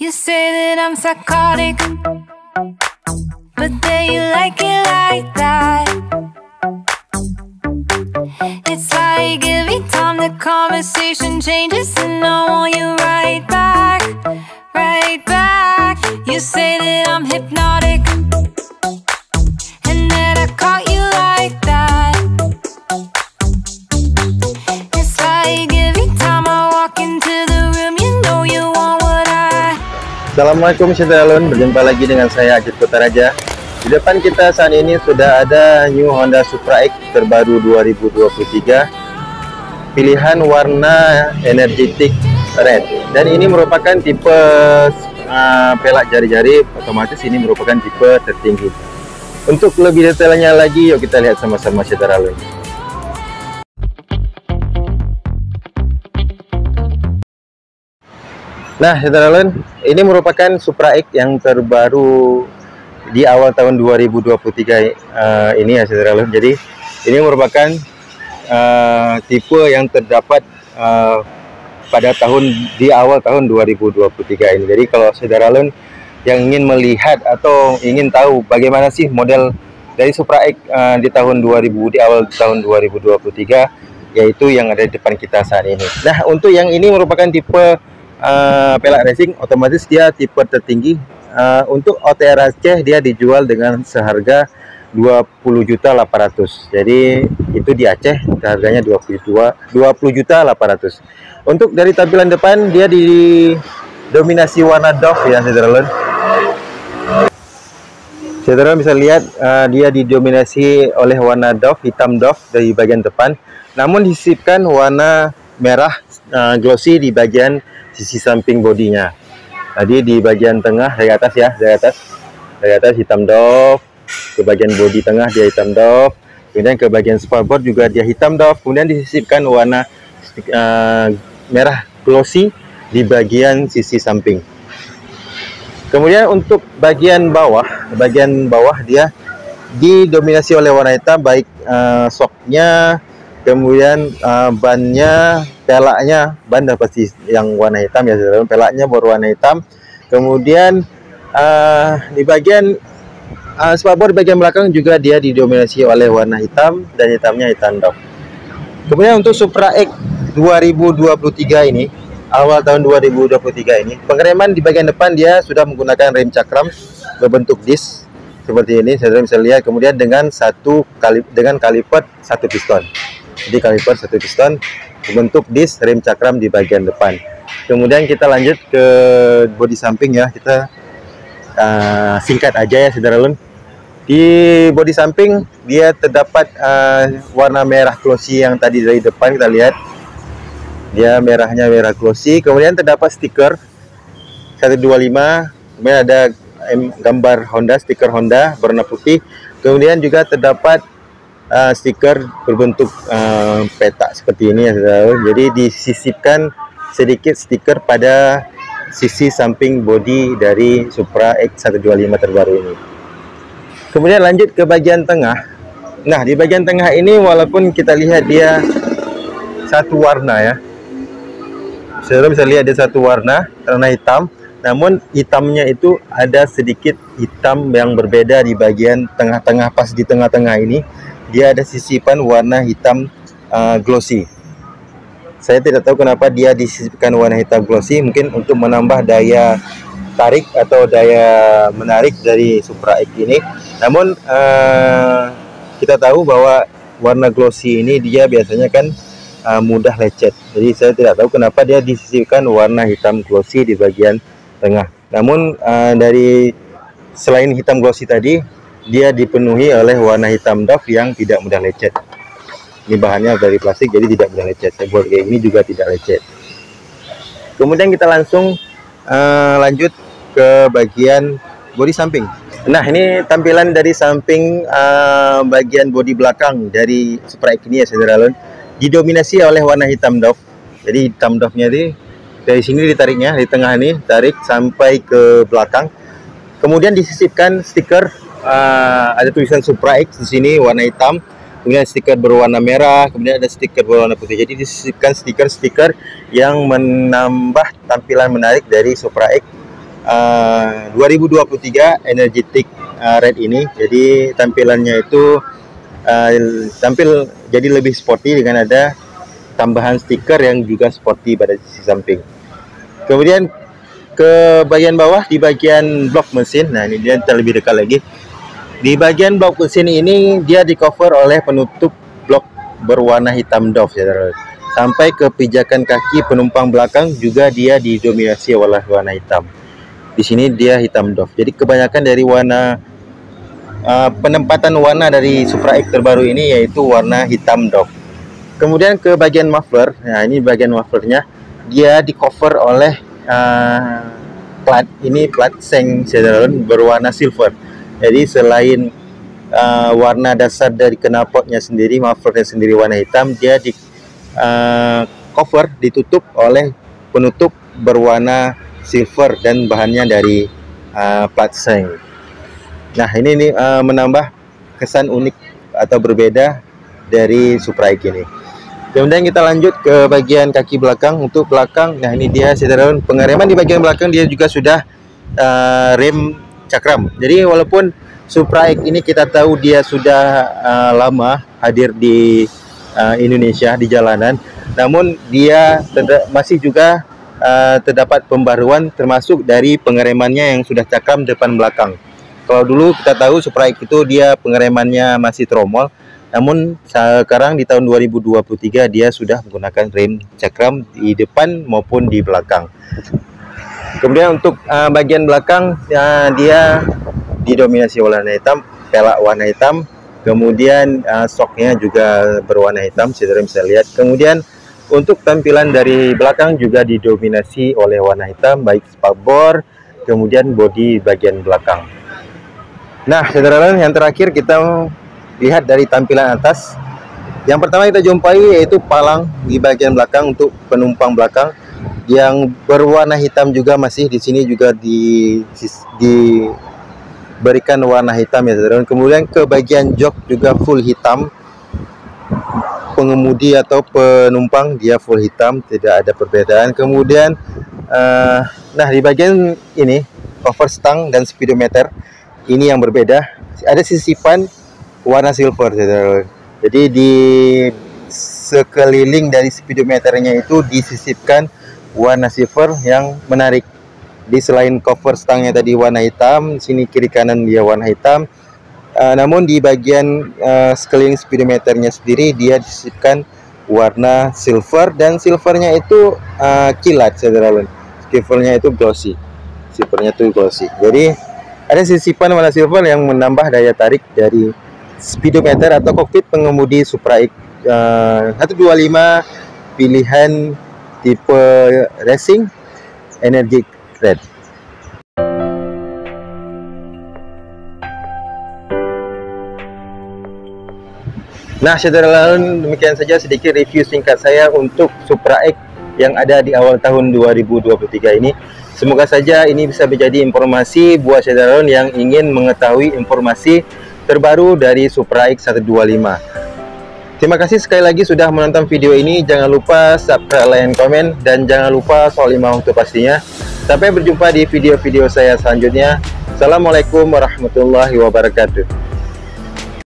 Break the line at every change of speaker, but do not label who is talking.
You say that I'm psychotic, but then you like it like that. It's like every time the conversation changes, and I want you right back, right back. You say that I'm hypnotic, and that I caught you like that. It's like every time I walk into the room, you know you want what I.
Assalamualaikum Syederalun, berjumpa lagi dengan saya Ajit Kutaraja. Di depan kita saat ini sudah ada New Honda Supra X terbaru 2023, pilihan warna energetic red, dan ini merupakan tipe pelak jari-jari, otomatis ini merupakan tipe tertinggi. Untuk lebih detailnya lagi, yuk kita lihat sama-sama Syederalun. Nah, Syederalun, ini merupakan Supra X yang terbaru di awal tahun 2023 ini ya Syederalun. Jadi ini merupakan tipe yang terdapat pada di awal tahun 2023 ini. Jadi kalau Syederalun yang ingin melihat atau ingin tahu bagaimana sih model dari Supra X di awal tahun 2023, yaitu yang ada di depan kita saat ini. Nah, untuk yang ini merupakan tipe pelak racing, otomatis dia tipe tertinggi. Untuk OTR Aceh dia dijual dengan seharga 20.800.000. Jadi itu di Aceh harganya 20.800.000. Untuk dari tampilan depan dia didominasi warna Dove ya Syederalun. Syederalun bisa lihat dia didominasi oleh warna Dove, hitam Dove dari bagian depan, namun disisipkan warna merah glossy di bagian sisi samping bodinya. Tadi di bagian tengah dari atas ya, dari atas hitam Dove, ke bagian bodi tengah dia hitam Dove, kemudian ke bagian spalboard juga dia hitam Dove, kemudian disisipkan warna merah glossy di bagian sisi samping. Kemudian untuk bagian bawah dia didominasi oleh warna hitam, baik shocknya, kemudian bannya, pelaknya, ban dah pasti yang warna hitam ya, pelaknya berwarna hitam. Kemudian di bagian spalboard bagian belakang juga dia didominasi oleh warna hitam, dan hitamnya hitam Dove. Kemudian untuk Supra X 2023 ini, awal tahun 2023 ini, pengereman di bagian depan dia sudah menggunakan rem cakram berbentuk disc seperti ini, saya bisa lihat. Kemudian dengan kaliper satu piston. Jadi kaliper satu piston bentuk disc rem cakram di bagian depan. Kemudian kita lanjut ke bodi samping ya, kita singkat aja ya Syederalun. Di bodi samping dia terdapat warna merah glossy yang tadi dari depan kita lihat, dia merahnya merah glossy. Kemudian terdapat stiker 125, kemudian ada gambar Honda, stiker Honda berwarna putih. Kemudian juga terdapat stiker berbentuk peta seperti ini ya Syederalun. Jadi disisipkan sedikit stiker pada sisi samping bodi dari Supra X 125 terbaru ini. Kemudian lanjut ke bagian tengah. Nah, di bagian tengah ini walaupun kita lihat dia satu warna ya, Syederalun bisa lihat dia satu warna hitam, namun hitamnya itu ada sedikit hitam yang berbeda di bagian tengah-tengah. Pas di tengah-tengah ini dia ada sisipan warna hitam glossy. Saya tidak tahu kenapa dia disisipkan warna hitam glossy, mungkin untuk menambah daya tarik atau daya menarik dari Supra X ini. Namun kita tahu bahwa warna glossy ini dia biasanya kan mudah lecet. Jadi saya tidak tahu kenapa dia disisipkan warna hitam glossy di bagian tengah. Namun selain hitam glossy tadi, dia dipenuhi oleh warna hitam Dove yang tidak mudah lecet. Ini bahannya dari plastik, jadi tidak mudah lecet. Saya buat kayak ini juga tidak lecet. Kemudian kita langsung lanjut ke bagian bodi samping. Nah, ini tampilan dari samping bagian bodi belakang dari Supra X ini ya Syederalun. Didominasi oleh warna hitam Dove. Jadi hitam Dove-nya dari sini ditariknya, di tengah ini tarik sampai ke belakang. Kemudian disisipkan stiker, ada tulisan Supra X di sini warna hitam, kemudian stiker berwarna merah, kemudian ada stiker berwarna putih. Jadi disisipkan stiker-stiker yang menambah tampilan menarik dari Supra X 2023 Energetic Red ini. Jadi tampilannya itu tampil jadi lebih sporty dengan ada tambahan stiker yang juga sporty pada sisi samping. Kemudian ke bagian bawah di bagian blok mesin, nah ini dia terlebih dekat lagi. Di bagian blok mesin ini dia di cover oleh penutup blok berwarna hitam doff ya. Sampai ke pijakan kaki penumpang belakang juga dia didominasi oleh warna hitam. Di sini dia hitam doff. Jadi kebanyakan dari warna penempatan warna dari Supra X terbaru ini yaitu warna hitam doff. Kemudian ke bagian muffler, nah ini bagian mufflernya, dia di cover oleh plat, ini plat seng Cedron berwarna silver. Jadi selain warna dasar dari knalpotnya sendiri, mufflernya sendiri warna hitam, dia di cover, ditutup oleh penutup berwarna silver dan bahannya dari plat seng. Nah ini menambah kesan unik atau berbeda dari Supra X ini. Kemudian kita lanjut ke bagian kaki belakang. Untuk belakang, nah ini dia Cedron pengereman di bagian belakang dia juga sudah rem cakram. Jadi walaupun Supra X ini kita tahu dia sudah lama hadir di Indonesia di jalanan, namun dia masih juga terdapat pembaruan termasuk dari pengeremannya yang sudah cakram depan belakang. Kalau dulu kita tahu Supra X itu dia pengeremannya masih tromol, namun sekarang di tahun 2023 dia sudah menggunakan rem cakram di depan maupun di belakang. Kemudian untuk bagian belakang dia didominasi warna hitam, pelak warna hitam, kemudian shocknya juga berwarna hitam, saudara bisa lihat. Kemudian untuk tampilan dari belakang juga didominasi oleh warna hitam, baik spakbor, kemudian bodi bagian belakang. Nah, saudara, yang terakhir kita lihat dari tampilan atas. Yang pertama kita jumpai yaitu palang di bagian belakang untuk penumpang belakang yang berwarna hitam juga, masih di sini juga diberikan warna hitam ya saudara. Kemudian ke bagian jok juga full hitam. Pengemudi atau penumpang dia full hitam, tidak ada perbedaan. Kemudian nah di bagian ini cover stang dan speedometer ini yang berbeda, ada sisipan warna silver saudara. Jadi di sekeliling dari speedometernya itu disisipkan warna silver yang menarik. Di selain cover stangnya tadi warna hitam, sini kiri kanan dia warna hitam. Namun di bagian sekeliling speedometernya sendiri dia disisipkan warna silver, dan silvernya itu kilat saudara. Silvernya itu glossy. Silvernya itu glossy. Jadi ada sisipan warna silver yang menambah daya tarik dari speedometer atau kokpit pengemudi Supra X 125 pilihan tipe racing Energetic Red. Nah saudara, demikian saja sedikit review singkat saya untuk Supra X yang ada di awal tahun 2023 ini. Semoga saja ini bisa menjadi informasi buat saudara yang ingin mengetahui informasi terbaru dari Supra X 125. Terima kasih sekali lagi sudah menonton video ini. Jangan lupa subscribe, like, komen, dan jangan lupa soal 5 waktu pastinya. Sampai berjumpa di video-video saya selanjutnya. Assalamualaikum warahmatullahi wabarakatuh.